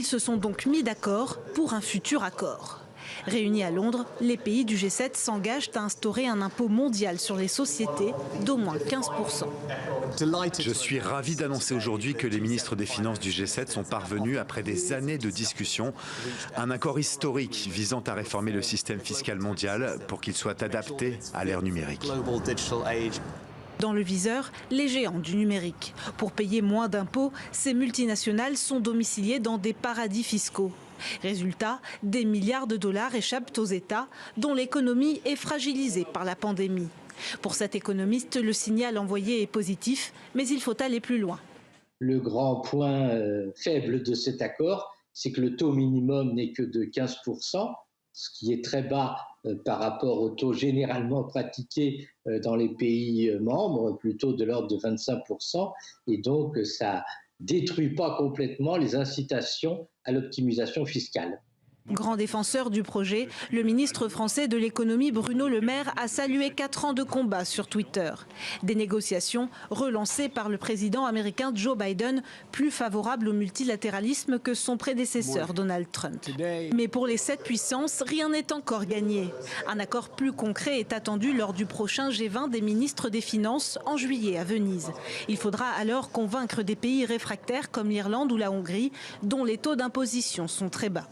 Ils se sont donc mis d'accord pour un futur accord. Réunis à Londres, les pays du G7 s'engagent à instaurer un impôt mondial sur les sociétés d'au moins 15%. Je suis ravi d'annoncer aujourd'hui que les ministres des Finances du G7 sont parvenus, après des années de discussions, à un accord historique visant à réformer le système fiscal mondial pour qu'il soit adapté à l'ère numérique. Dans le viseur, les géants du numérique. Pour payer moins d'impôts, ces multinationales sont domiciliées dans des paradis fiscaux. Résultat, des milliards de dollars échappent aux États, dont l'économie est fragilisée par la pandémie. Pour cet économiste, le signal envoyé est positif, mais il faut aller plus loin. Le grand point faible de cet accord, c'est que le taux minimum n'est que de 15%, ce qui est très bas par rapport au taux généralement pratiqué dans les pays membres, plutôt de l'ordre de 25%, et donc ça détruit pas complètement les incitations à l'optimisation fiscale. Grand défenseur du projet, le ministre français de l'économie Bruno Le Maire a salué 4 ans de combat sur Twitter. Des négociations relancées par le président américain Joe Biden, plus favorable au multilatéralisme que son prédécesseur Donald Trump. Mais pour les 7 puissances, rien n'est encore gagné. Un accord plus concret est attendu lors du prochain G20 des ministres des Finances en juillet à Venise. Il faudra alors convaincre des pays réfractaires comme l'Irlande ou la Hongrie, dont les taux d'imposition sont très bas.